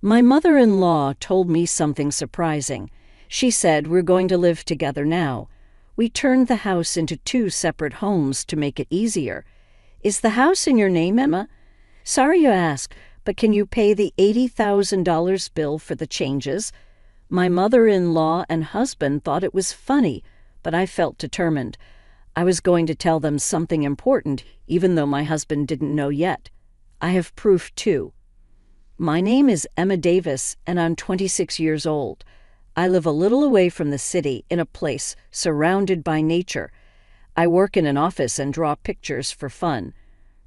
My mother-in-law told me something surprising. She said we're going to live together now. We turned the house into 2 separate homes to make it easier. Is the house in your name, Emma? Sorry you ask, but can you pay the $80,000 bill for the changes? My mother-in-law and husband thought it was funny, but I felt determined. I was going to tell them something important, even though my husband didn't know yet. I have proof, too. My name is Emma Davis, and I'm 26 years old. I live a little away from the city in a place surrounded by nature. I work in an office and draw pictures for fun.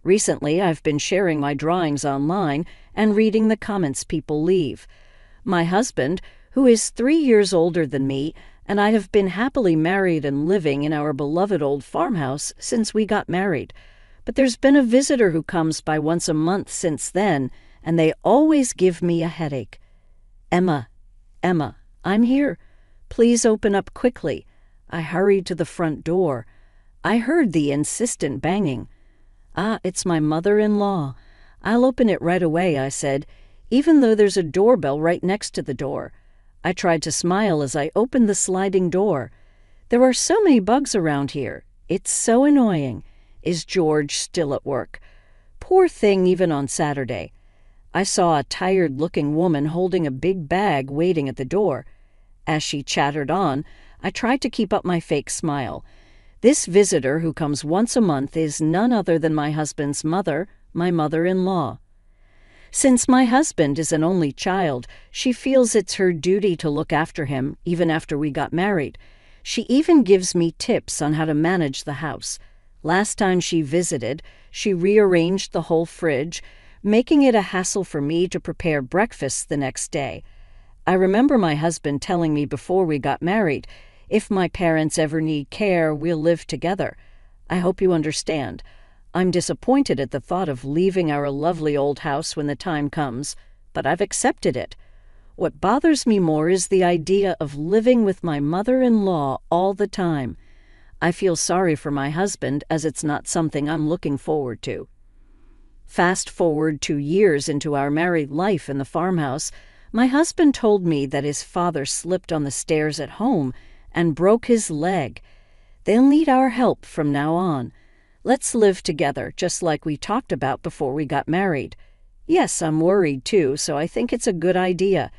Recently, I've been sharing my drawings online and reading the comments people leave. My husband, who is 3 years older than me, and I have been happily married and living in our beloved old farmhouse since we got married. But there's been a visitor who comes by once a month since then, and they always give me a headache. Emma, I'm here. Please open up quickly. I hurried to the front door. I heard the insistent banging. It's my mother-in-law. I'll open it right away, I said, even though there's a doorbell right next to the door. I tried to smile as I opened the sliding door. There are so many bugs around here. It's so annoying. Is George still at work? Poor thing, even on Saturday. I saw a tired-looking woman holding a big bag waiting at the door. As she chattered on, I tried to keep up my fake smile. This visitor who comes once a month is none other than my husband's mother, my mother-in-law. Since my husband is an only child, she feels it's her duty to look after him, even after we got married. She even gives me tips on how to manage the house. Last time she visited, she rearranged the whole fridge, making it a hassle for me to prepare breakfast the next day. I remember my husband telling me before we got married, if my parents ever need care, we'll live together. I hope you understand. I'm disappointed at the thought of leaving our lovely old house when the time comes, but I've accepted it. What bothers me more is the idea of living with my mother-in-law all the time. I feel sorry for my husband, as it's not something I'm looking forward to. Fast forward 2 years into our married life in the farmhouse, my husband told me that his father slipped on the stairs at home and broke his leg. They'll need our help from now on. Let's live together, just like we talked about before we got married. Yes, I'm worried too, so I think it's a good idea.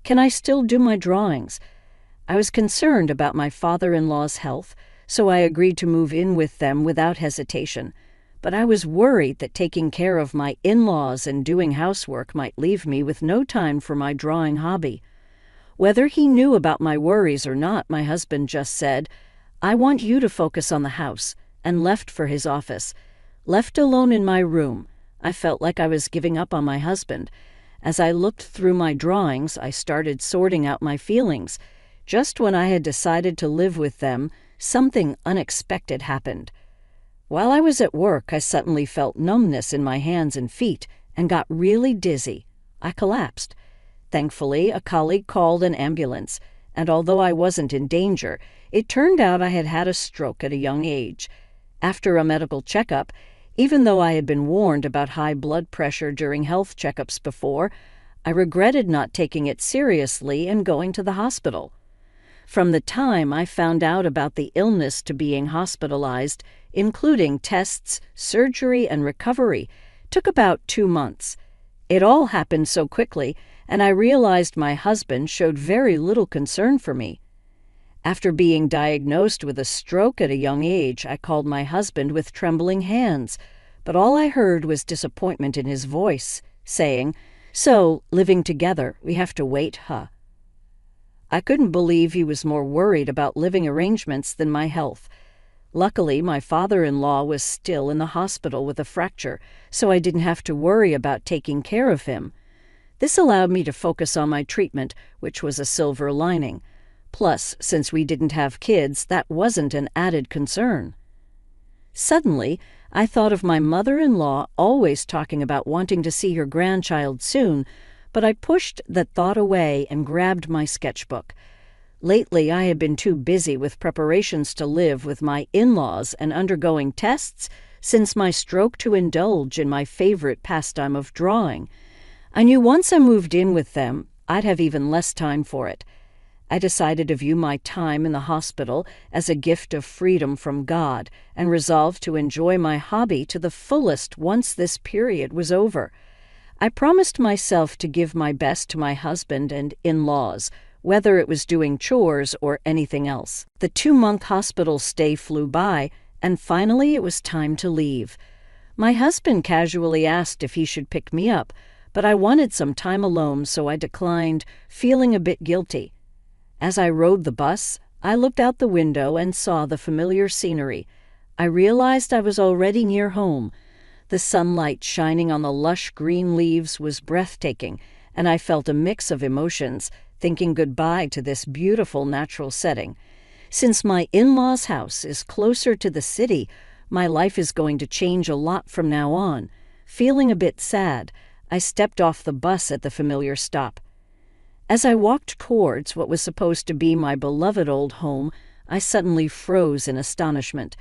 Can I still do my drawings? I was concerned about my father-in-law's health, so I agreed to move in with them without hesitation. But I was worried that taking care of my in-laws and doing housework might leave me with no time for my drawing hobby. Whether he knew about my worries or not, my husband just said, "I want you to focus on the house," and left for his office. Left alone in my room, I felt like I was giving up on my husband. As I looked through my drawings, I started sorting out my feelings. Just when I had decided to live with them, something unexpected happened. While I was at work, I suddenly felt numbness in my hands and feet and got really dizzy. I collapsed. Thankfully, a colleague called an ambulance, and although I wasn't in danger, it turned out I had had a stroke at a young age. After a medical checkup, even though I had been warned about high blood pressure during health checkups before, I regretted not taking it seriously and going to the hospital. From the time I found out about the illness to being hospitalized, including tests, surgery, and recovery, took about 2 months. It all happened so quickly, and I realized my husband showed very little concern for me. After being diagnosed with a stroke at a young age, I called my husband with trembling hands, but all I heard was disappointment in his voice, saying, "So, living together, we have to wait, huh?" I couldn't believe he was more worried about living arrangements than my health. Luckily, my father-in-law was still in the hospital with a fracture, so I didn't have to worry about taking care of him. This allowed me to focus on my treatment, which was a silver lining. Plus, since we didn't have kids, that wasn't an added concern. Suddenly, I thought of my mother-in-law always talking about wanting to see her grandchild soon, but I pushed that thought away and grabbed my sketchbook. Lately, I had been too busy with preparations to live with my in-laws and undergoing tests since my stroke to indulge in my favorite pastime of drawing. I knew once I moved in with them, I'd have even less time for it. I decided to view my time in the hospital as a gift of freedom from God and resolved to enjoy my hobby to the fullest once this period was over. I promised myself to give my best to my husband and in-laws, whether it was doing chores or anything else. The 2-month hospital stay flew by, and finally it was time to leave. My husband casually asked if he should pick me up, but I wanted some time alone, so I declined, feeling a bit guilty. As I rode the bus, I looked out the window and saw the familiar scenery. I realized I was already near home. The sunlight shining on the lush green leaves was breathtaking, and I felt a mix of emotions, thinking goodbye to this beautiful natural setting. Since my in-laws' house is closer to the city, my life is going to change a lot from now on. Feeling a bit sad, I stepped off the bus at the familiar stop. As I walked towards what was supposed to be my beloved old home, I suddenly froze in astonishment.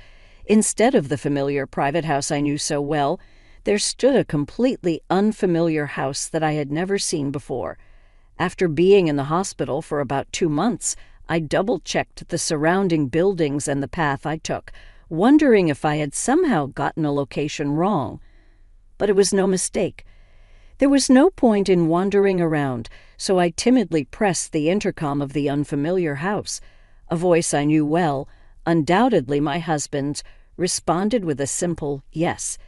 Instead of the familiar private house I knew so well, there stood a completely unfamiliar house that I had never seen before. After being in the hospital for about 2 months, I double-checked the surrounding buildings and the path I took, wondering if I had somehow gotten a location wrong. But it was no mistake. There was no point in wandering around, so I timidly pressed the intercom of the unfamiliar house. A voice I knew well, undoubtedly my husband's, responded with a simple yes.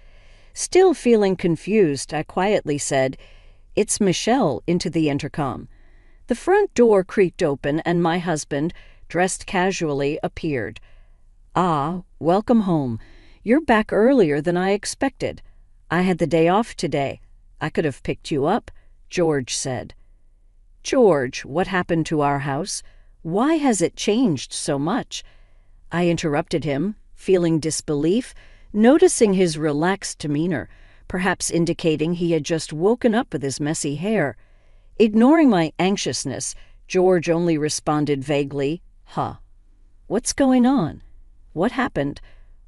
Still feeling confused, I quietly said, "It's Michelle," into the intercom. The front door creaked open and my husband, dressed casually, appeared. "Ah, welcome home. You're back earlier than I expected. I had the day off today. I could have picked you up," George said. "George, what happened to our house? Why has it changed so much?" I interrupted him, feeling disbelief, noticing his relaxed demeanor, perhaps indicating he had just woken up with his messy hair. Ignoring my anxiousness, George only responded vaguely, "Huh. What's going on? What happened?"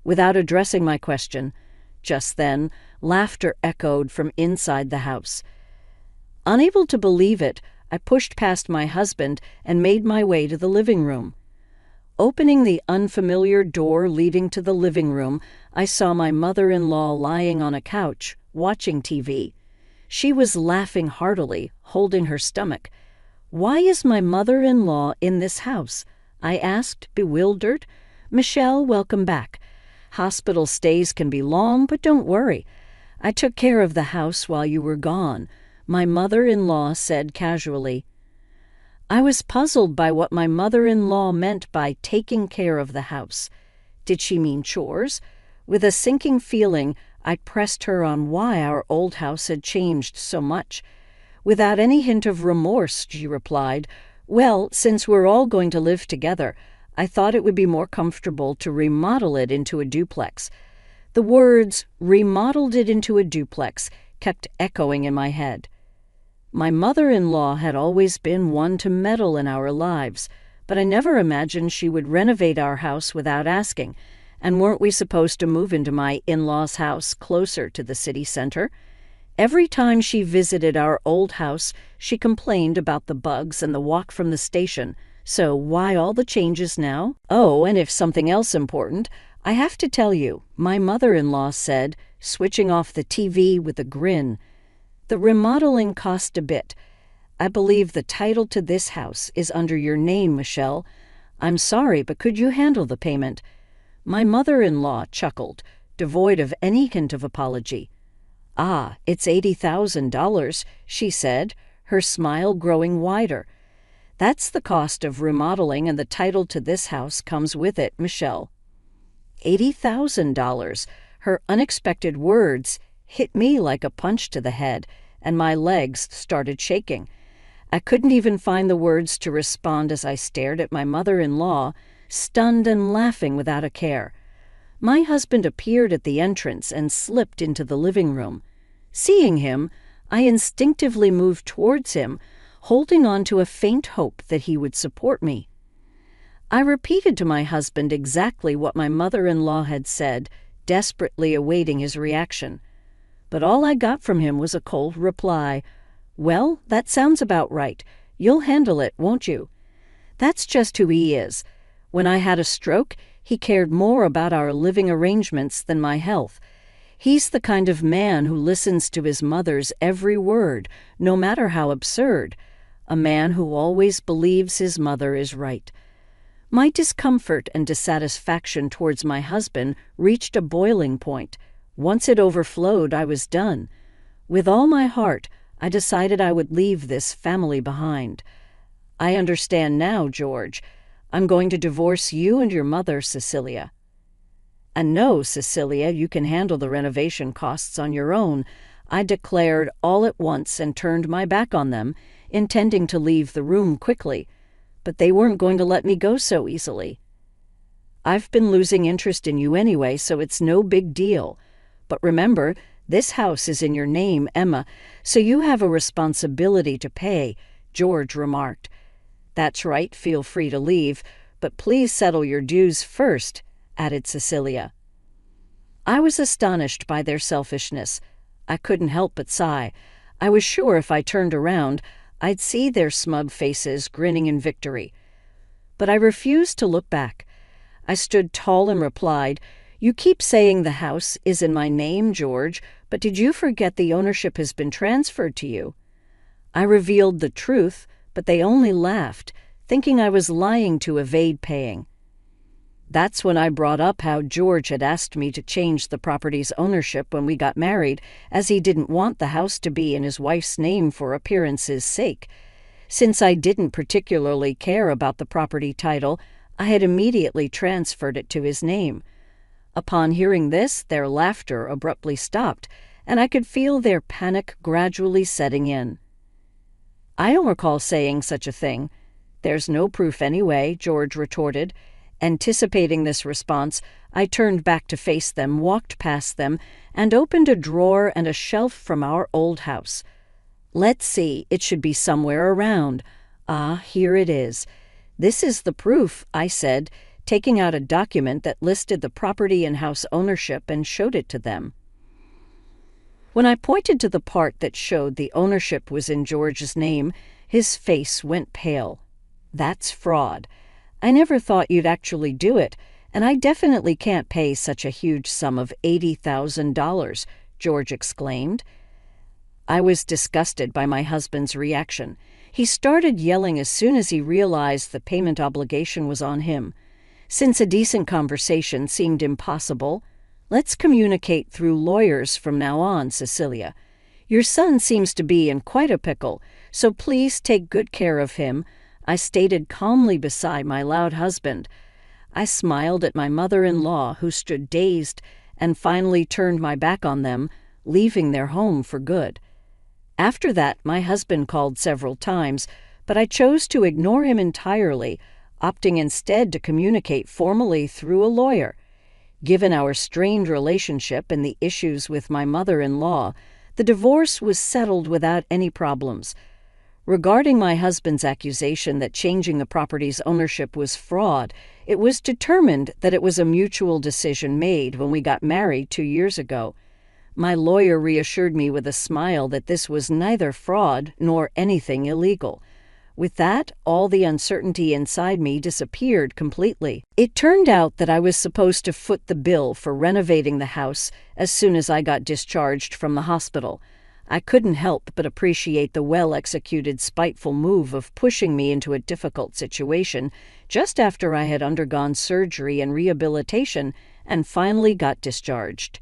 without addressing my question. Just then, laughter echoed from inside the house. Unable to believe it, I pushed past my husband and made my way to the living room. Opening the unfamiliar door leading to the living room, I saw my mother-in-law lying on a couch, watching TV. She was laughing heartily, holding her stomach. "Why is my mother-in-law in this house?" I asked, bewildered. "Michelle, welcome back. Hospital stays can be long, but don't worry. I took care of the house while you were gone," my mother-in-law said casually. I was puzzled by what my mother-in-law meant by taking care of the house. Did she mean chores? With a sinking feeling, I pressed her on why our old house had changed so much. Without any hint of remorse, she replied, "Well, since we're all going to live together, I thought it would be more comfortable to remodel it into a duplex." The words, "remodeled it into a duplex," kept echoing in my head. My mother-in-law had always been one to meddle in our lives, but I never imagined she would renovate our house without asking. And weren't we supposed to move into my in-laws' house closer to the city center? Every time she visited our old house, she complained about the bugs and the walk from the station. So why all the changes now? Oh, and if something else important, I have to tell you, my mother-in-law said, switching off the TV with a grin. "The remodeling cost a bit. I believe the title to this house is under your name, Michelle. I'm sorry, but could you handle the payment?" My mother-in-law chuckled, devoid of any hint of apology. "Ah, it's $80,000, she said, her smile growing wider. "That's the cost of remodeling, and the title to this house comes with it, Michelle." $80,000. Her unexpected words hit me like a punch to the head, and my legs started shaking. I couldn't even find the words to respond as I stared at my mother-in-law, stunned and laughing without a care. My husband appeared at the entrance and slipped into the living room. Seeing him, I instinctively moved towards him, holding on to a faint hope that he would support me. I repeated to my husband exactly what my mother-in-law had said, desperately awaiting his reaction. But all I got from him was a cold reply, Well, that sounds about right. You'll handle it, won't you? That's just who he is. When I had a stroke, he cared more about our living arrangements than my health. He's the kind of man who listens to his mother's every word, no matter how absurd. A man who always believes his mother is right. My discomfort and dissatisfaction towards my husband reached a boiling point. Once it overflowed, I was done. With all my heart, I decided I would leave this family behind. I understand now, George. I'm going to divorce you and your mother, Cecilia. And no, Cecilia, you can handle the renovation costs on your own, I declared all at once and turned my back on them, intending to leave the room quickly. But they weren't going to let me go so easily. I've been losing interest in you anyway, so it's no big deal. But remember, this house is in your name, Emma, so you have a responsibility to pay, George remarked. That's right, feel free to leave, but please settle your dues first, added Cecilia. I was astonished by their selfishness. I couldn't help but sigh. I was sure if I turned around, I'd see their smug faces grinning in victory. But I refused to look back. I stood tall and replied, You keep saying the house is in my name, George, but did you forget the ownership has been transferred to you? I revealed the truth, but they only laughed, thinking I was lying to evade paying. That's when I brought up how George had asked me to change the property's ownership when we got married, as he didn't want the house to be in his wife's name for appearance's sake. Since I didn't particularly care about the property title, I had immediately transferred it to his name. Upon hearing this, their laughter abruptly stopped, and I could feel their panic gradually setting in. I don't recall saying such a thing. There's no proof anyway, George retorted. Anticipating this response, I turned back to face them, walked past them, and opened a drawer and a shelf from our old house. Let's see, it should be somewhere around. Ah, here it is. This is the proof, I said, taking out a document that listed the property and house ownership and showed it to them. When I pointed to the part that showed the ownership was in George's name, his face went pale. That's fraud. I never thought you'd actually do it, and I definitely can't pay such a huge sum of $80,000, George exclaimed. I was disgusted by my husband's reaction. He started yelling as soon as he realized the payment obligation was on him. Since a decent conversation seemed impossible, let's communicate through lawyers from now on, Cecilia. Your son seems to be in quite a pickle, so please take good care of him, I stated calmly beside my loud husband. I smiled at my mother-in-law, who stood dazed, and finally turned my back on them, leaving their home for good. After that, my husband called several times, but I chose to ignore him entirely, opting instead to communicate formally through a lawyer. Given our strained relationship and the issues with my mother-in-law, the divorce was settled without any problems. Regarding my husband's accusation that changing the property's ownership was fraud, it was determined that it was a mutual decision made when we got married 2 years ago. My lawyer reassured me with a smile that this was neither fraud nor anything illegal. With that, all the uncertainty inside me disappeared completely. It turned out that I was supposed to foot the bill for renovating the house as soon as I got discharged from the hospital. I couldn't help but appreciate the well-executed, spiteful move of pushing me into a difficult situation just after I had undergone surgery and rehabilitation and finally got discharged.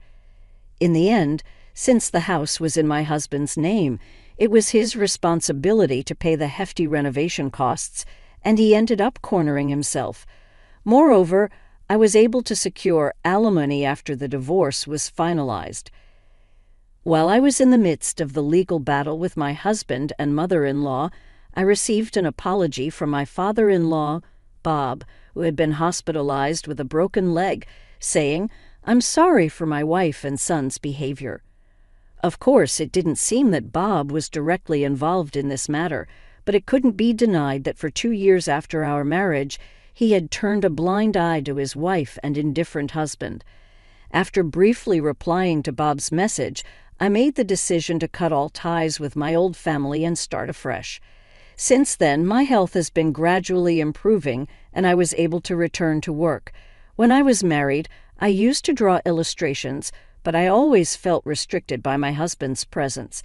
In the end, since the house was in my husband's name, it was his responsibility to pay the hefty renovation costs, and he ended up cornering himself. Moreover, I was able to secure alimony after the divorce was finalized. While I was in the midst of the legal battle with my husband and mother-in-law, I received an apology from my father-in-law, Bob, who had been hospitalized with a broken leg, saying, "I'm sorry for my wife and son's behavior." Of course, it didn't seem that Bob was directly involved in this matter, but it couldn't be denied that for 2 years after our marriage, he had turned a blind eye to his wife and indifferent husband. After briefly replying to Bob's message, I made the decision to cut all ties with my old family and start afresh. Since then, my health has been gradually improving, and I was able to return to work. When I was married, I used to draw illustrations, but I always felt restricted by my husband's presence.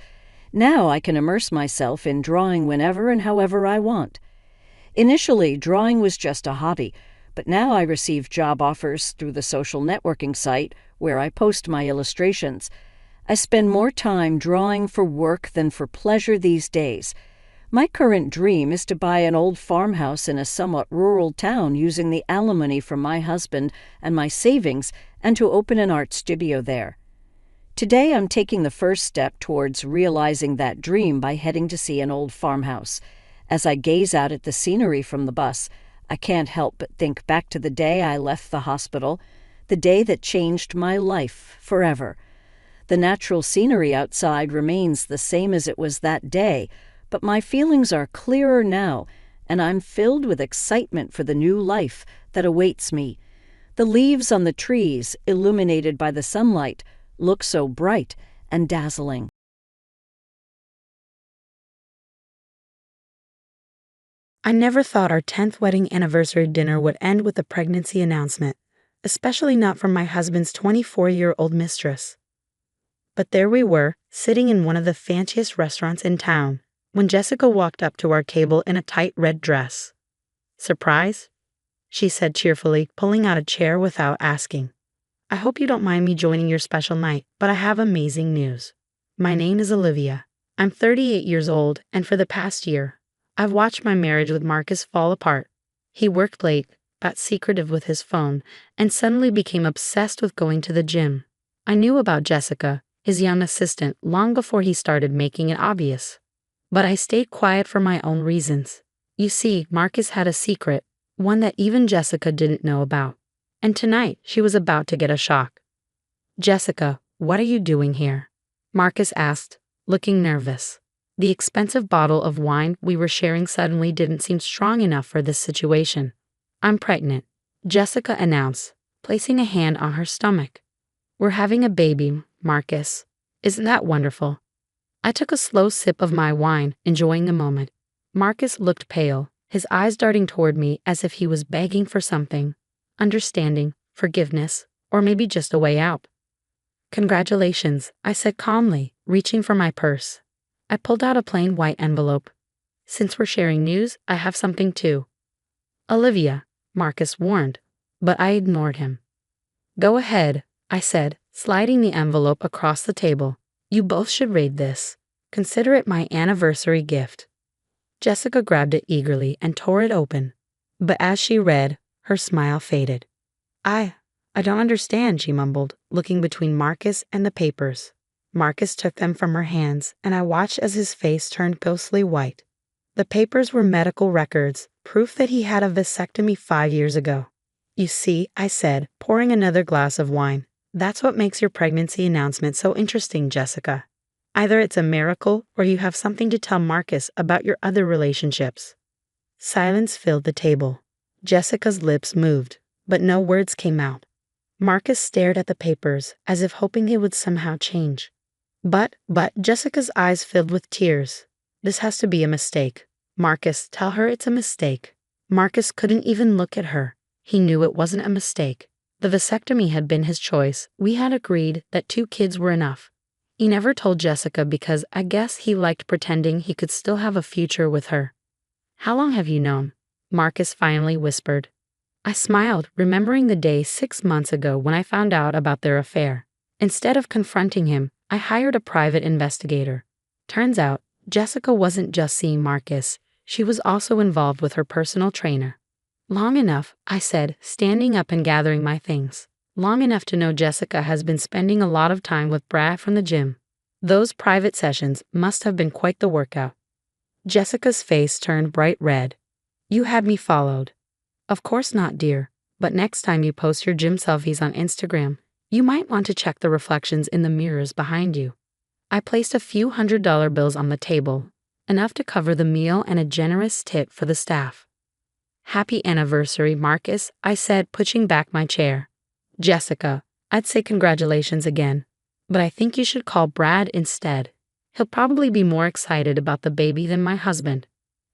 Now I can immerse myself in drawing whenever and however I want. Initially, drawing was just a hobby, but now I receive job offers through the social networking site where I post my illustrations. I spend more time drawing for work than for pleasure these days. My current dream is to buy an old farmhouse in a somewhat rural town using the alimony from my husband and my savings, and to open an art studio there. Today I'm taking the first step towards realizing that dream by heading to see an old farmhouse. As I gaze out at the scenery from the bus, I can't help but think back to the day I left the hospital, the day that changed my life forever. The natural scenery outside remains the same as it was that day, but my feelings are clearer now, and I'm filled with excitement for the new life that awaits me. The leaves on the trees, illuminated by the sunlight, look so bright and dazzling. I never thought our 10th wedding anniversary dinner would end with a pregnancy announcement, especially not from my husband's 24-year-old mistress. But there we were, sitting in one of the fanciest restaurants in town, when Jessica walked up to our table in a tight red dress. "Surprise?" she said cheerfully, pulling out a chair without asking. "I hope you don't mind me joining your special night, but I have amazing news. My name is Olivia. I'm 38 years old, and for the past year, I've watched my marriage with Marcus fall apart. He worked late, got secretive with his phone, and suddenly became obsessed with going to the gym. I knew about Jessica, his young assistant, long before he started making it obvious. But I stayed quiet for my own reasons. You see, Marcus had a secret, one that even Jessica didn't know about. And tonight, she was about to get a shock. "Jessica, what are you doing here?" Marcus asked, looking nervous. The expensive bottle of wine we were sharing suddenly didn't seem strong enough for this situation. "I'm pregnant," Jessica announced, placing a hand on her stomach. "We're having a baby, Marcus. Isn't that wonderful?" I took a slow sip of my wine, enjoying the moment. Marcus looked pale, his eyes darting toward me as if he was begging for something. Understanding, forgiveness, or maybe just a way out. "Congratulations," I said calmly, reaching for my purse. I pulled out a plain white envelope. "Since we're sharing news, I have something too." "Olivia," Marcus warned, but I ignored him. "Go ahead," I said, sliding the envelope across the table. "You both should read this. Consider it my anniversary gift." Jessica grabbed it eagerly and tore it open. But as she read, her smile faded. I don't understand," she mumbled, looking between Marcus and the papers. Marcus took them from her hands, and I watched as his face turned ghostly white. The papers were medical records, proof that he had a vasectomy 5 years ago. "You see," I said, pouring another glass of wine, "that's what makes your pregnancy announcement so interesting, Jessica. Either it's a miracle or you have something to tell Marcus about your other relationships." Silence filled the table. Jessica's lips moved, but no words came out. Marcus stared at the papers as if hoping it would somehow change. But Jessica's eyes filled with tears. "This has to be a mistake. Marcus, tell her it's a mistake." Marcus couldn't even look at her. He knew it wasn't a mistake. The vasectomy had been his choice. We had agreed that 2 kids were enough. He never told Jessica because I guess he liked pretending he could still have a future with her. "How long have you known?" Marcus finally whispered. I smiled, remembering the day 6 months ago when I found out about their affair. Instead of confronting him, I hired a private investigator. Turns out, Jessica wasn't just seeing Marcus, she was also involved with her personal trainer. "Long enough," I said, standing up and gathering my things. "Long enough to know Jessica has been spending a lot of time with Brad from the gym. Those private sessions must have been quite the workout." Jessica's face turned bright red. "You had me followed." "Of course not, dear, but next time you post your gym selfies on Instagram, you might want to check the reflections in the mirrors behind you." I placed a few $100 bills on the table, enough to cover the meal and a generous tip for the staff. "Happy anniversary, Marcus," I said, pushing back my chair. "Jessica, I'd say congratulations again. but I think you should call Brad instead. He'll probably be more excited about the baby than my husband."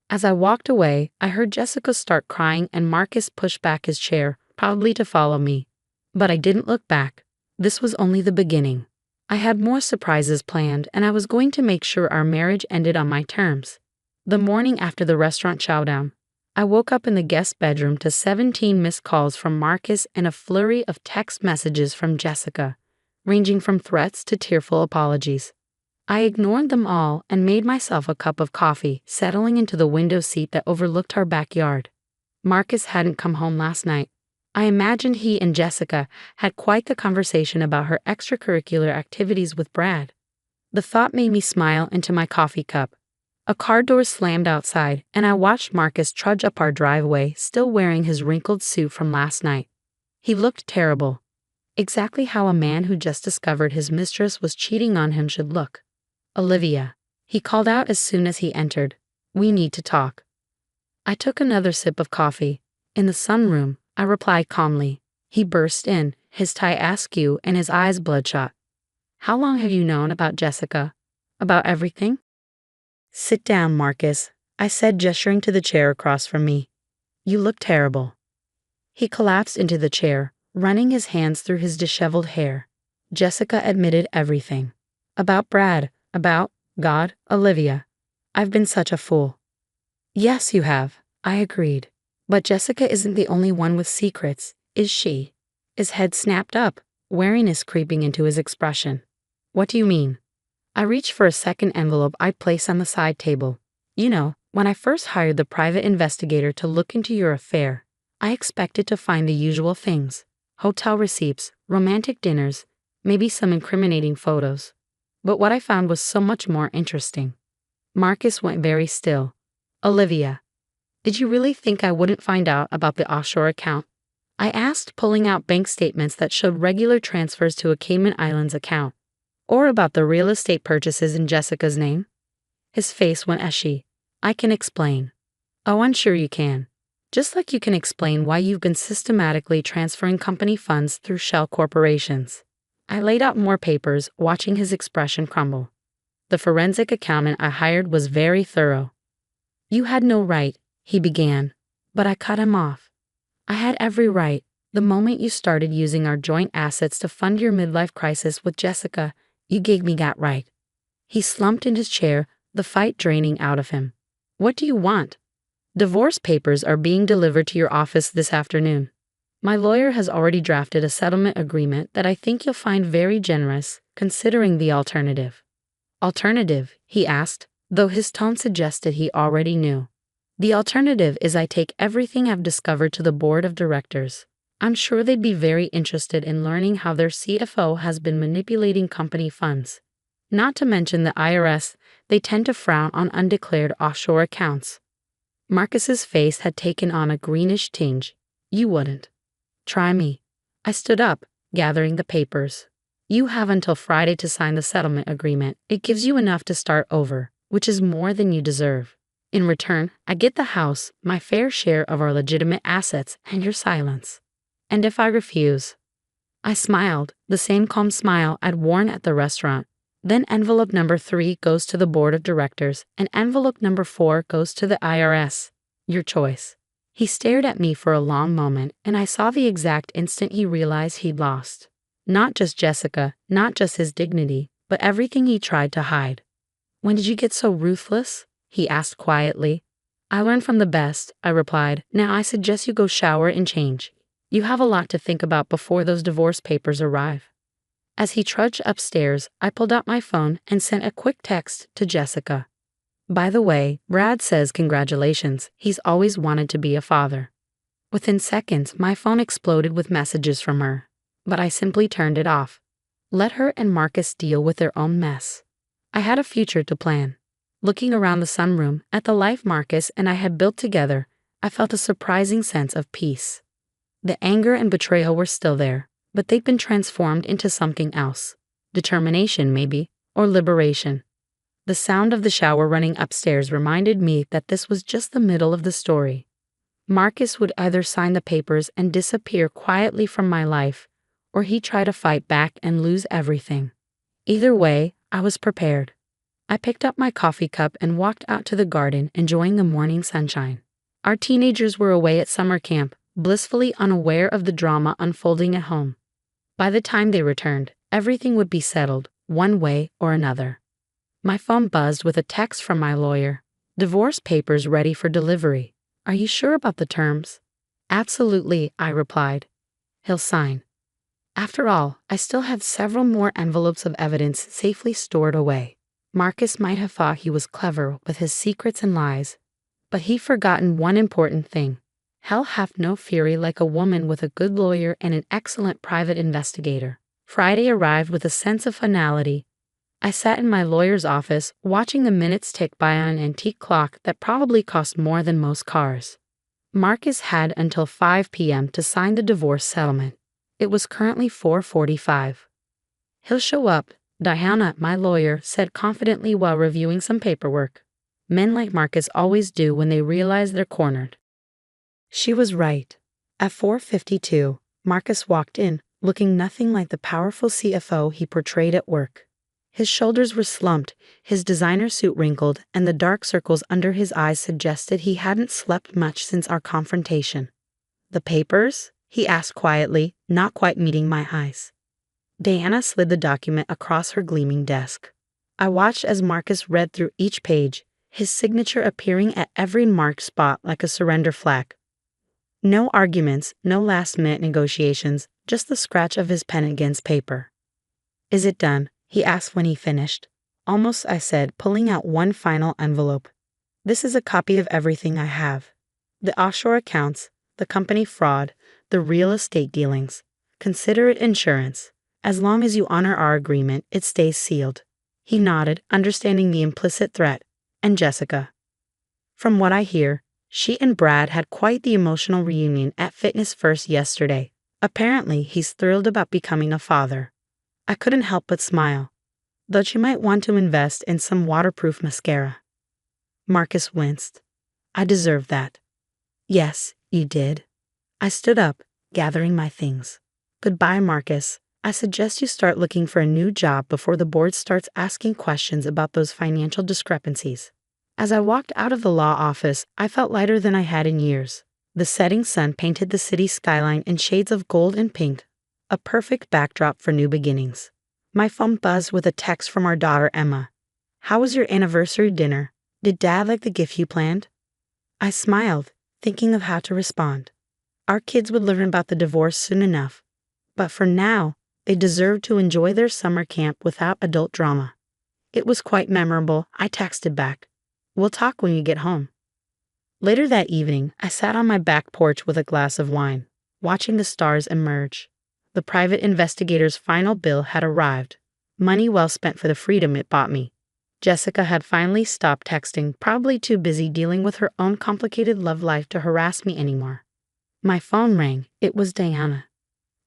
As I walked away, I heard Jessica start crying and Marcus push back his chair, proudly to follow me. But I didn't look back. This was only the beginning. I had more surprises planned, and I was going to make sure our marriage ended on my terms. The morning after the restaurant chowdown, I woke up in the guest bedroom to 17 missed calls from Marcus and a flurry of text messages from Jessica, ranging from threats to tearful apologies. I ignored them all and made myself a cup of coffee, settling into the window seat that overlooked our backyard. Marcus hadn't come home last night. I imagined he and Jessica had quite the conversation about her extracurricular activities with Brad. The thought made me smile into my coffee cup. A car door slammed outside, and I watched Marcus trudge up our driveway, still wearing his wrinkled suit from last night. He looked terrible. Exactly how a man who just discovered his mistress was cheating on him should look. "Olivia," he called out as soon as he entered. "We need to talk." I took another sip of coffee. "In the sunroom," I replied calmly. He burst in, his tie askew and his eyes bloodshot. "How long have you known about Jessica? About everything?" "Sit down, Marcus," I said, gesturing to the chair across from me. "You look terrible." He collapsed into the chair, running his hands through his disheveled hair. "Jessica admitted everything. About Brad, about God, Olivia. I've been such a fool." "Yes, you have," I agreed. "But Jessica isn't the only one with secrets, is she?" His head snapped up, wariness creeping into his expression. "What do you mean?" I reached for a second envelope I'd placed on the side table. "You know, when I first hired the private investigator to look into your affair, I expected to find the usual things: hotel receipts, romantic dinners, maybe some incriminating photos. But what I found was so much more interesting." Marcus went very still. "Olivia, did you really think I wouldn't find out about the offshore account?" I asked, pulling out bank statements that showed regular transfers to a Cayman Islands account. "Or about the real estate purchases in Jessica's name?" His face went ashy. "I can explain." "Oh, I'm sure you can. Just like you can explain why you've been systematically transferring company funds through shell corporations." I laid out more papers, watching his expression crumble. "The forensic accountant I hired was very thorough." "You had no right," he began, but I cut him off. "I had every right. The moment you started using our joint assets to fund your midlife crisis with Jessica, you gave me that right." He slumped in his chair, the fight draining out of him. "What do you want?" "Divorce papers are being delivered to your office this afternoon. My lawyer has already drafted a settlement agreement that I think you'll find very generous, considering the alternative." "Alternative?" he asked, though his tone suggested he already knew. "The alternative is I take everything I've discovered to the board of directors. I'm sure they'd be very interested in learning how their CFO has been manipulating company funds. Not to mention the IRS, they tend to frown on undeclared offshore accounts." Marcus's face had taken on a greenish tinge. "You wouldn't." "Try me." I stood up, gathering the papers. "You have until Friday to sign the settlement agreement. It gives you enough to start over, which is more than you deserve. In return, I get the house, my fair share of our legitimate assets, and your silence." "And if I refuse?" I smiled, the same calm smile I'd worn at the restaurant. "Then envelope number 3 goes to the board of directors, and envelope number 4 goes to the IRS. Your choice." He stared at me for a long moment, and I saw the exact instant he realized he'd lost. Not just Jessica, not just his dignity, but everything he tried to hide. "When did you get so ruthless?" he asked quietly. "I learned from the best," I replied. "Now I suggest you go shower and change. You have a lot to think about before those divorce papers arrive." As he trudged upstairs, I pulled out my phone and sent a quick text to Jessica. "By the way, Brad says congratulations. He's always wanted to be a father." Within seconds, my phone exploded with messages from her, but I simply turned it off. Let her and Marcus deal with their own mess. I had a future to plan. Looking around the sunroom at the life Marcus and I had built together, I felt a surprising sense of peace. The anger and betrayal were still there, but they'd been transformed into something else. Determination, maybe, or liberation. The sound of the shower running upstairs reminded me that this was just the middle of the story. Marcus would either sign the papers and disappear quietly from my life, or he'd try to fight back and lose everything. Either way, I was prepared. I picked up my coffee cup and walked out to the garden, enjoying the morning sunshine. Our teenagers were away at summer camp, blissfully unaware of the drama unfolding at home. By the time they returned, everything would be settled, one way or another. My phone buzzed with a text from my lawyer. Divorce papers ready for delivery. Are you sure about the terms? Absolutely, I replied. He'll sign. After all, I still had several more envelopes of evidence safely stored away. Marcus might have thought he was clever with his secrets and lies, but he'd forgotten one important thing. Hell hath no fury like a woman with a good lawyer and an excellent private investigator. Friday arrived with a sense of finality. I sat in my lawyer's office, watching the minutes tick by on an antique clock that probably cost more than most cars. Marcus had until 5 p.m. to sign the divorce settlement. It was currently 4:45. He'll show up, Diana, my lawyer, said confidently while reviewing some paperwork. Men like Marcus always do when they realize they're cornered. She was right. At 4:52, Marcus walked in, looking nothing like the powerful CFO he portrayed at work. His shoulders were slumped, his designer suit wrinkled, and the dark circles under his eyes suggested he hadn't slept much since our confrontation. The papers? He asked quietly, not quite meeting my eyes. Diana slid the document across her gleaming desk. I watched as Marcus read through each page, his signature appearing at every marked spot like a surrender flag. No arguments, no last-minute negotiations, just the scratch of his pen against paper. Is it done? He asked when he finished. Almost, I said, pulling out one final envelope. This is a copy of everything I have. The offshore accounts, the company fraud, the real estate dealings. Consider it insurance. As long as you honor our agreement, it stays sealed. He nodded, understanding the implicit threat. And Jessica. From what I hear, she and Brad had quite the emotional reunion at Fitness First yesterday. Apparently, he's thrilled about becoming a father. I couldn't help but smile. Though she might want to invest in some waterproof mascara. Marcus winced. I deserved that. Yes, you did. I stood up, gathering my things. Goodbye, Marcus. I suggest you start looking for a new job before the board starts asking questions about those financial discrepancies. As I walked out of the law office, I felt lighter than I had in years. The setting sun painted the city skyline in shades of gold and pink, a perfect backdrop for new beginnings. My phone buzzed with a text from our daughter, Emma. How was your anniversary dinner? Did Dad like the gift you planned? I smiled, thinking of how to respond. Our kids would learn about the divorce soon enough. But for now, they deserved to enjoy their summer camp without adult drama. It was quite memorable, I texted back. We'll talk when you get home. Later that evening, I sat on my back porch with a glass of wine, watching the stars emerge. The private investigator's final bill had arrived. Money well spent for the freedom it bought me. Jessica had finally stopped texting, probably too busy dealing with her own complicated love life to harass me anymore. My phone rang. It was Diana.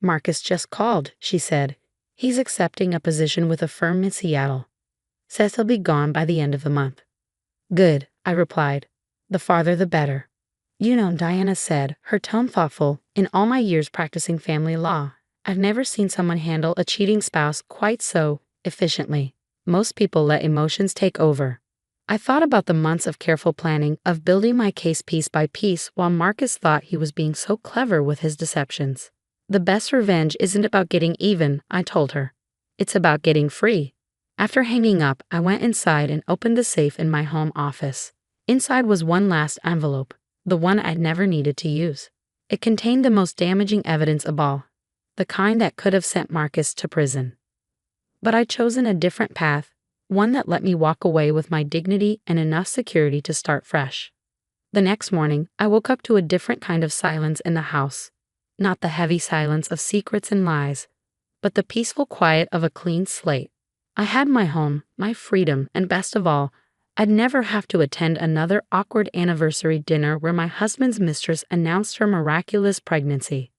Marcus just called, she said. He's accepting a position with a firm in Seattle. Says he'll be gone by the end of the month. Good, I replied. The farther the better. You know, Diana said, her tone thoughtful, in all my years practicing family law, I've never seen someone handle a cheating spouse quite so efficiently. Most people let emotions take over. I thought about the months of careful planning, of building my case piece by piece, while Marcus thought he was being so clever with his deceptions. The best revenge isn't about getting even, I told her. It's about getting free. After hanging up, I went inside and opened the safe in my home office. Inside was one last envelope, the one I'd never needed to use. It contained the most damaging evidence of all, the kind that could have sent Marcus to prison. But I'd chosen a different path, one that let me walk away with my dignity and enough security to start fresh. The next morning, I woke up to a different kind of silence in the house. Not the heavy silence of secrets and lies, but the peaceful quiet of a clean slate. I had my home, my freedom, and best of all, I'd never have to attend another awkward anniversary dinner where my husband's mistress announced her miraculous pregnancy.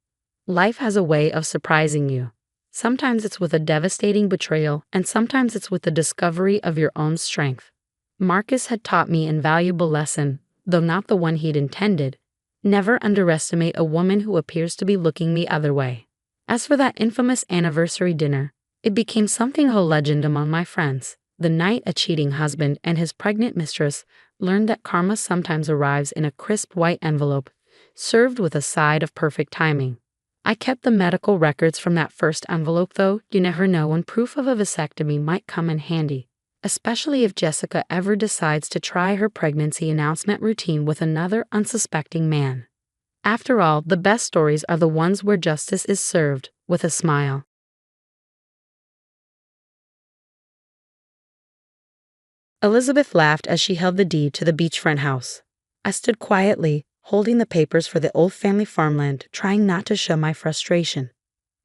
Life has a way of surprising you. Sometimes it's with a devastating betrayal, and sometimes it's with the discovery of your own strength. Marcus had taught me an invaluable lesson, though not the one he'd intended. Never underestimate a woman who appears to be looking the other way. As for that infamous anniversary dinner, It became something of a legend among my friends. The night a cheating husband and his pregnant mistress learned that karma sometimes arrives in a crisp white envelope, served with a side of perfect timing. I kept the medical records from that first envelope, though. You never know when proof of a vasectomy might come in handy, especially if Jessica ever decides to try her pregnancy announcement routine with another unsuspecting man. After all, the best stories are the ones where justice is served with a smile. Elizabeth laughed as she held the deed to the beachfront house. I stood quietly, holding the papers for the old family farmland, trying not to show my frustration.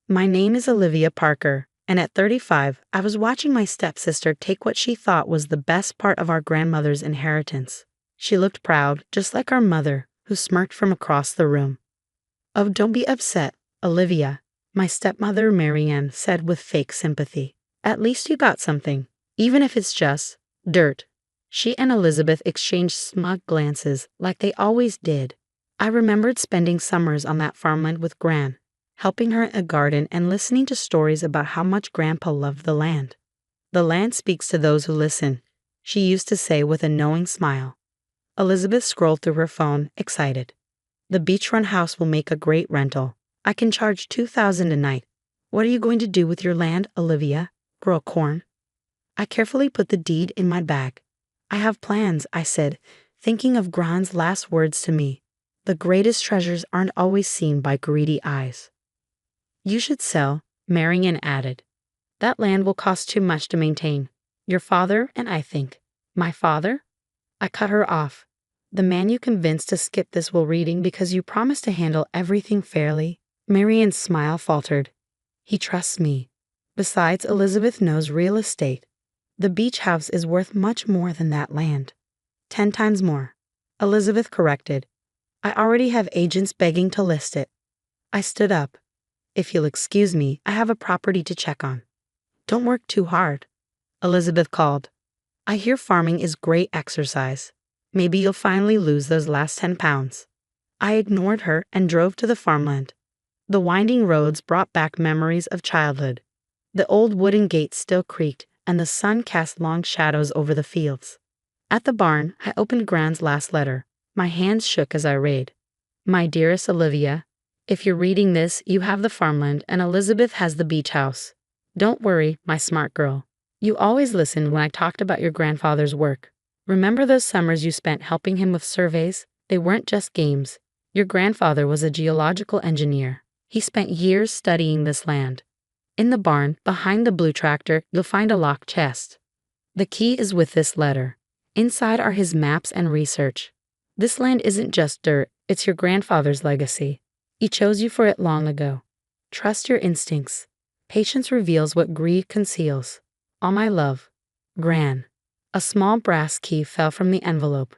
My name is Olivia Parker, and at 35, I was watching my stepsister take what she thought was the best part of our grandmother's inheritance. She looked proud, just like our mother, who smirked from across the room. "Oh, don't be upset, Olivia," my stepmother Marianne said with fake sympathy. "At least you got something, even if it's just dirt." She and Elizabeth exchanged smug glances like they always did. I remembered spending summers on that farmland with Gran, helping her in a garden and listening to stories about how much Grandpa loved the land. "The land speaks to those who listen," she used to say with a knowing smile. Elizabeth scrolled through her phone, excited. "The beachfront house will make a great rental. I can charge $2,000 a night. What are you going to do with your land, Olivia? Grow corn?" I carefully put the deed in my bag. "I have plans," I said, thinking of Gran's last words to me. "The greatest treasures aren't always seen by greedy eyes." "You should sell," Marian added. "That land will cost too much to maintain. Your father and I think." "My father?" I cut her off. "The man you convinced to skip this will reading because you promised to handle everything fairly." Marian's smile faltered. "He trusts me. Besides, Elizabeth knows real estate. The beach house is worth much more than that land." 10 times more," Elizabeth corrected. "I already have agents begging to list it." I stood up. "If you'll excuse me, I have a property to check on." "Don't work too hard," Elizabeth called. "I hear farming is great exercise. Maybe you'll finally lose those last 10 pounds. I ignored her and drove to the farmland. The winding roads brought back memories of childhood. The old wooden gate still creaked, and the sun cast long shadows over the fields. At the barn, I opened Gran's last letter. My hands shook as I read. "My dearest Olivia, if you're reading this, you have the farmland and Elizabeth has the beach house. Don't worry, my smart girl. You always listened when I talked about your grandfather's work. Remember those summers you spent helping him with surveys? They weren't just games. Your grandfather was a geological engineer. He spent years studying this land. In the barn, behind the blue tractor, you'll find a locked chest. The key is with this letter. Inside are his maps and research. This land isn't just dirt, it's your grandfather's legacy. He chose you for it long ago. Trust your instincts. Patience reveals what greed conceals. All my love. Gran." A small brass key fell from the envelope.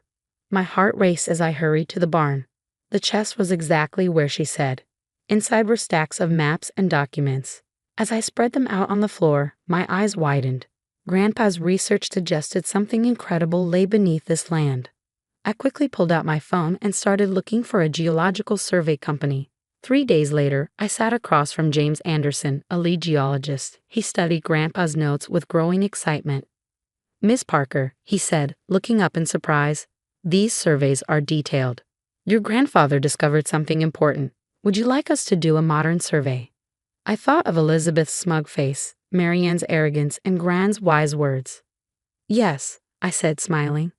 My heart raced as I hurried to the barn. The chest was exactly where she said. Inside were stacks of maps and documents. As I spread them out on the floor, my eyes widened. Grandpa's research suggested something incredible lay beneath this land. I quickly pulled out my phone and started looking for a geological survey company. 3 days later, I sat across from James Anderson, a lead geologist. He studied Grandpa's notes with growing excitement. "Miss Parker," he said, looking up in surprise, "these surveys are detailed. Your grandfather discovered something important. Would you like us to do a modern survey?" I thought of Elizabeth's smug face, Marianne's arrogance, and Gran's wise words. "Yes," I said, smiling.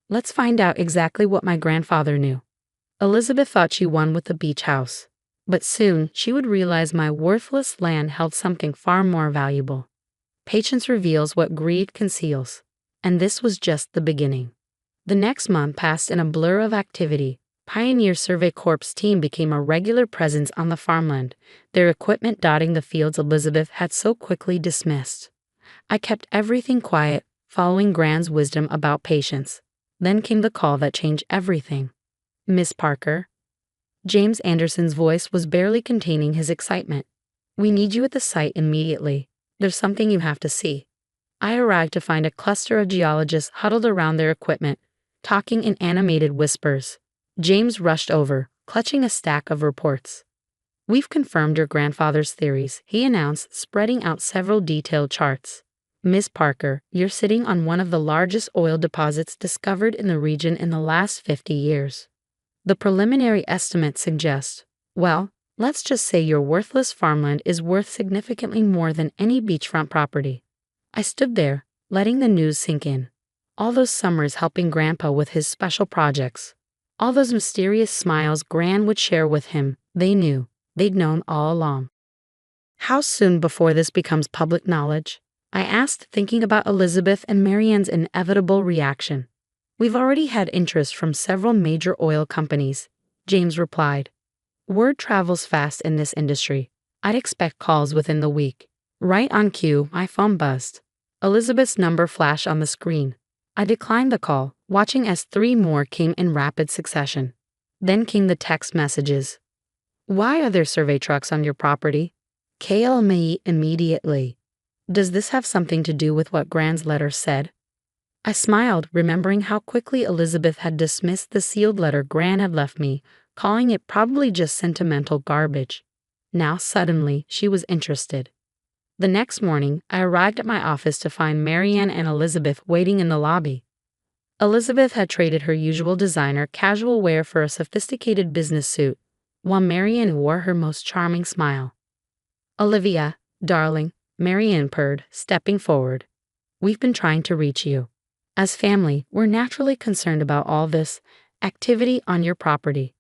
"Let's find out exactly what my grandfather knew." Elizabeth thought she won with the beach house, but soon she would realize my worthless land held something far more valuable. Patience reveals what greed conceals, and this was just the beginning. The next month passed in a blur of activity. Pioneer Survey Corps' team became a regular presence on the farmland, their equipment dotting the fields Elizabeth had so quickly dismissed. I kept everything quiet, following Gran's wisdom about patience. Then came the call that changed everything. "Miss Parker." James Anderson's voice was barely containing his excitement. "We need you at the site immediately. There's something you have to see." I arrived to find a cluster of geologists huddled around their equipment, talking in animated whispers. James rushed over, clutching a stack of reports. "We've confirmed your grandfather's theories," he announced, spreading out several detailed charts. "Miss Parker, you're sitting on one of the largest oil deposits discovered in the region in the last 50 years. The preliminary estimates suggest, well, let's just say your worthless farmland is worth significantly more than any beachfront property." I stood there, letting the news sink in. All those summers helping Grandpa with his special projects. All those mysterious smiles Gran would share with him, they knew. They'd known all along. "How soon before this becomes public knowledge?" I asked, thinking about Elizabeth and Marianne's inevitable reaction. "We've already had interest from several major oil companies," James replied. "Word travels fast in this industry. I'd expect calls within the week." Right on cue, my phone buzzed. Elizabeth's number flashed on the screen. I declined the call, watching as 3 more came in rapid succession. Then came the text messages. "Why are there survey trucks on your property?" "Kale me immediately." "Does this have something to do with what Gran's letter said?" I smiled, remembering how quickly Elizabeth had dismissed the sealed letter Gran had left me, calling it probably just sentimental garbage. Now suddenly she was interested. The next morning, I arrived at my office to find Marianne and Elizabeth waiting in the lobby. Elizabeth had traded her usual designer casual wear for a sophisticated business suit, while Marianne wore her most charming smile. "Olivia, darling," Marianne purred, stepping forward. "We've been trying to reach you. As family, we're naturally concerned about all this activity on your property."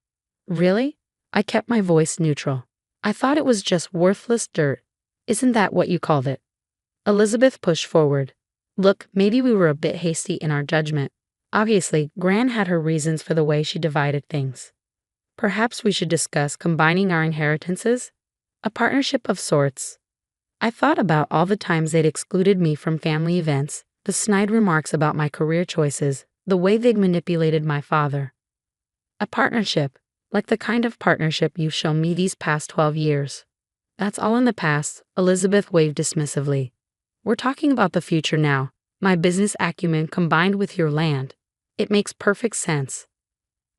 "Really?" I kept my voice neutral. "I thought it was just worthless dirt. Isn't that what you called it?" Elizabeth pushed forward. "Look, maybe we were a bit hasty in our judgment. Obviously, Gran had her reasons for the way she divided things. Perhaps we should discuss combining our inheritances? A partnership of sorts." I thought about all the times they'd excluded me from family events, the snide remarks about my career choices, the way they'd manipulated my father. "A partnership, like the kind of partnership you've shown me these past 12 years. "That's all in the past," Elizabeth waved dismissively. "We're talking about the future now, my business acumen combined with your land. It makes perfect sense."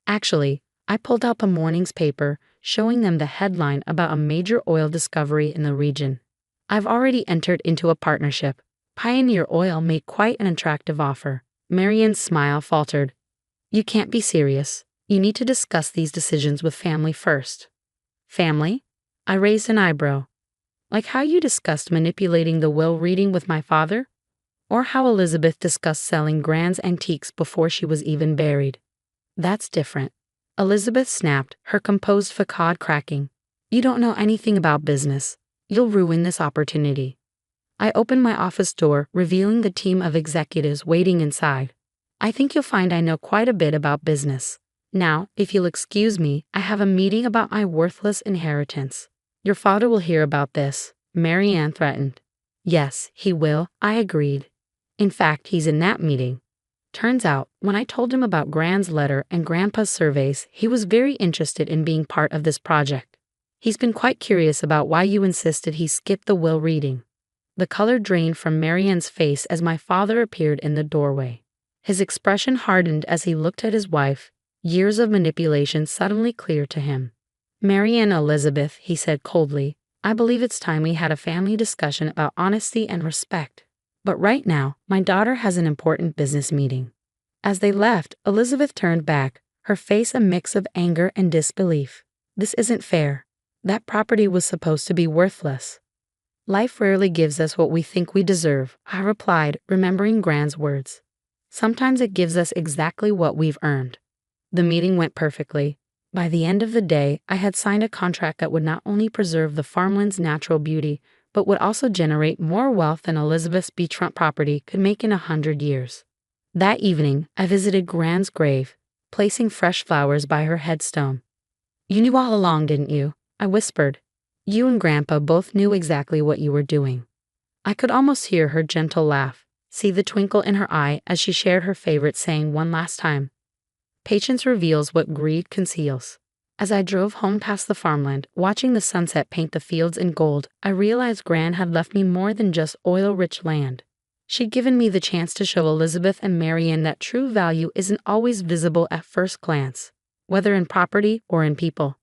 Actually, I pulled out the morning's paper, showing them the headline about a major oil discovery in the region. "I've already entered into a partnership." Pioneer Oil made quite an attractive offer. Marianne's smile faltered. "You can't be serious. You need to discuss these decisions with family first." "Family?" I raised an eyebrow. "Like how you discussed manipulating the will reading with my father? Or how Elizabeth discussed selling Gran's antiques before she was even buried?" "That's different." Elizabeth snapped, her composed facade cracking. "You don't know anything about business. You'll ruin this opportunity." I opened my office door, revealing the team of executives waiting inside. "I think you'll find I know quite a bit about business. Now, if you'll excuse me, I have a meeting about my worthless inheritance." "Your father will hear about this," Marianne threatened. "Yes, he will," I agreed. "In fact, he's in that meeting." Turns out, when I told him about Gran's letter and Grandpa's surveys, he was very interested in being part of this project. He's been quite curious about why you insisted he skip the will reading. The color drained from Marianne's face as my father appeared in the doorway. His expression hardened as he looked at his wife, years of manipulation suddenly clear to him. "Marianne Elizabeth," he said coldly, "I believe it's time we had a family discussion about honesty and respect. But right now, my daughter has an important business meeting." As they left, Elizabeth turned back, her face a mix of anger and disbelief. "This isn't fair. That property was supposed to be worthless." "Life rarely gives us what we think we deserve," I replied, remembering Gran's words. "Sometimes it gives us exactly what we've earned." The meeting went perfectly. By the end of the day, I had signed a contract that would not only preserve the farmland's natural beauty, but would also generate more wealth than Elizabeth's beachfront property could make in 100 years. That evening, I visited Gran's grave, placing fresh flowers by her headstone. "You knew all along, didn't you?" I whispered. "You and Grandpa both knew exactly what you were doing." I could almost hear her gentle laugh, see the twinkle in her eye as she shared her favorite saying one last time. "Patience reveals what greed conceals." As I drove home past the farmland, watching the sunset paint the fields in gold, I realized Gran had left me more than just oil-rich land. She'd given me the chance to show Elizabeth and Marianne that true value isn't always visible at first glance, whether in property or in people.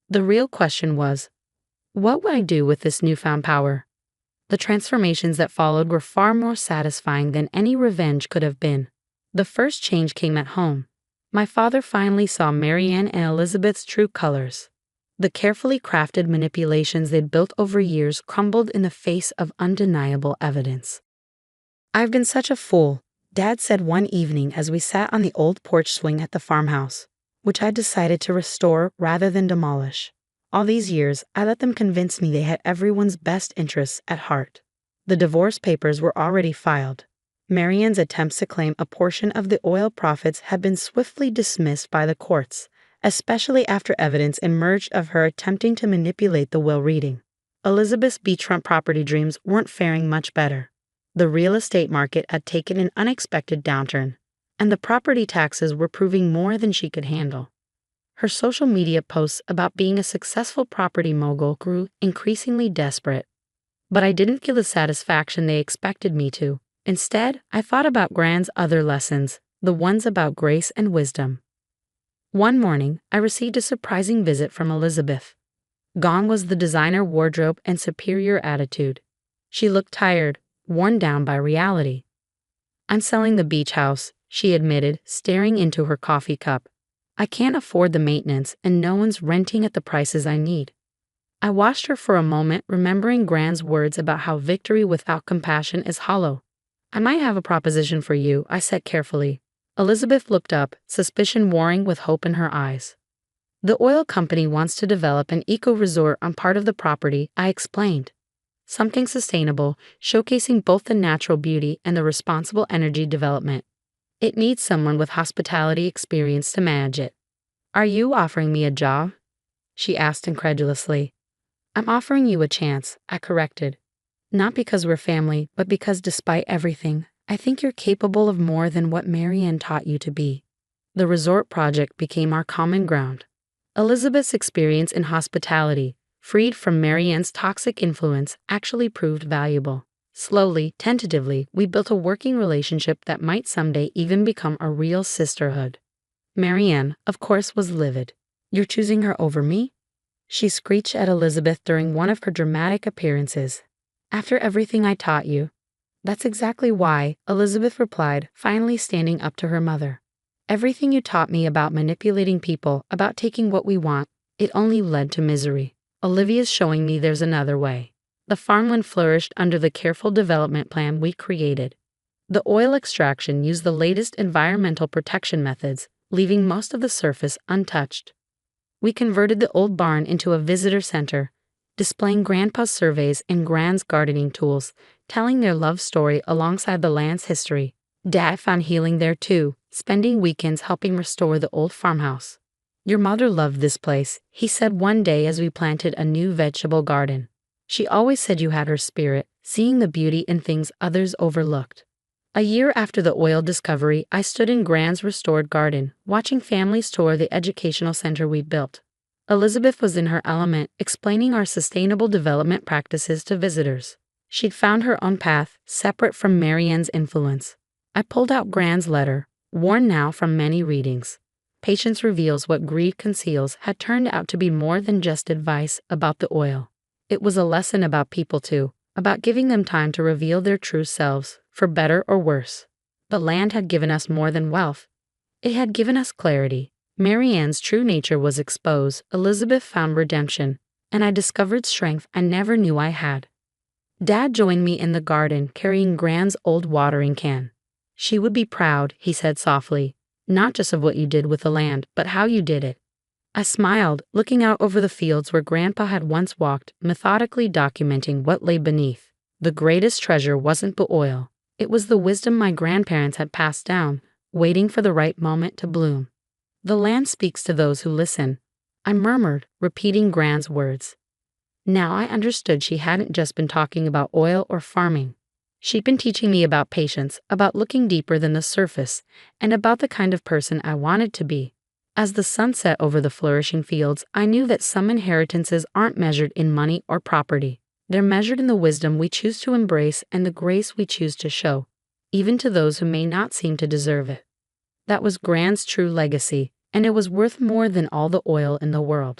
The real question was, what would I do with this newfound power? The transformations that followed were far more satisfying than any revenge could have been. The first change came at home. My father finally saw Marianne and Elizabeth's true colors. The carefully crafted manipulations they'd built over years crumbled in the face of undeniable evidence. "I've been such a fool," Dad said one evening as we sat on the old porch swing at the farmhouse, which I decided to restore rather than demolish. All these years, I let them convince me they had everyone's best interests at heart. The divorce papers were already filed. Marianne's attempts to claim a portion of the oil profits had been swiftly dismissed by the courts, especially after evidence emerged of her attempting to manipulate the will reading. Elizabeth's beachfront property dreams weren't faring much better. The real estate market had taken an unexpected downturn, and the property taxes were proving more than she could handle. Her social media posts about being a successful property mogul grew increasingly desperate. But I didn't feel the satisfaction they expected me to. Instead, I thought about Gran's other lessons, the ones about grace and wisdom. One morning, I received a surprising visit from Elizabeth. Gone was the designer wardrobe and superior attitude. She looked tired, worn down by reality. "I'm selling the beach house," she admitted, staring into her coffee cup. "I can't afford the maintenance, and no one's renting at the prices I need." I watched her for a moment, remembering Gran's words about how victory without compassion is hollow. "I might have a proposition for you," I said carefully. Elizabeth looked up, suspicion warring with hope in her eyes. "The oil company wants to develop an eco-resort on part of the property," I explained. "Something sustainable, showcasing both the natural beauty and the responsible energy development. It needs someone with hospitality experience to manage it." "Are you offering me a job?" she asked incredulously. "I'm offering you a chance," I corrected. "Not because we're family, but because despite everything, I think you're capable of more than what Marianne taught you to be." The resort project became our common ground. Elizabeth's experience in hospitality, freed from Marianne's toxic influence, actually proved valuable. Slowly, tentatively, we built a working relationship that might someday even become a real sisterhood. Marianne, of course, was livid. "You're choosing her over me?" she screeched at Elizabeth during one of her dramatic appearances. "After everything I taught you." "That's exactly why," Elizabeth replied, finally standing up to her mother. "Everything you taught me about manipulating people, about taking what we want, it only led to misery. Olivia's showing me there's another way." The farmland flourished under the careful development plan we created. The oil extraction used the latest environmental protection methods, leaving most of the surface untouched. We converted the old barn into a visitor center, displaying Grandpa's surveys and Gran's gardening tools, telling their love story alongside the land's history. Dad found healing there too, spending weekends helping restore the old farmhouse. "Your mother loved this place," he said one day as we planted a new vegetable garden. "She always said you had her spirit, seeing the beauty in things others overlooked." A year after the oil discovery, I stood in Gran's restored garden, watching families tour the educational center we built. Elizabeth was in her element, explaining our sustainable development practices to visitors. She'd found her own path, separate from Marianne's influence. I pulled out Gran's letter, worn now from many readings. "Patience reveals what greed conceals" had turned out to be more than just advice about the oil. It was a lesson about people too, about giving them time to reveal their true selves, for better or worse. The land had given us more than wealth. It had given us clarity. Marianne's true nature was exposed, Elizabeth found redemption, and I discovered strength I never knew I had. Dad joined me in the garden, carrying Gran's old watering can. "She would be proud," he said softly, "not just of what you did with the land, but how you did it." I smiled, looking out over the fields where Grandpa had once walked, methodically documenting what lay beneath. The greatest treasure wasn't the oil. It was the wisdom my grandparents had passed down, waiting for the right moment to bloom. "The land speaks to those who listen," I murmured, repeating Gran's words. Now I understood she hadn't just been talking about oil or farming. She'd been teaching me about patience, about looking deeper than the surface, and about the kind of person I wanted to be. As the sun set over the flourishing fields, I knew that some inheritances aren't measured in money or property. They're measured in the wisdom we choose to embrace and the grace we choose to show, even to those who may not seem to deserve it. That was Gran's true legacy, and it was worth more than all the oil in the world.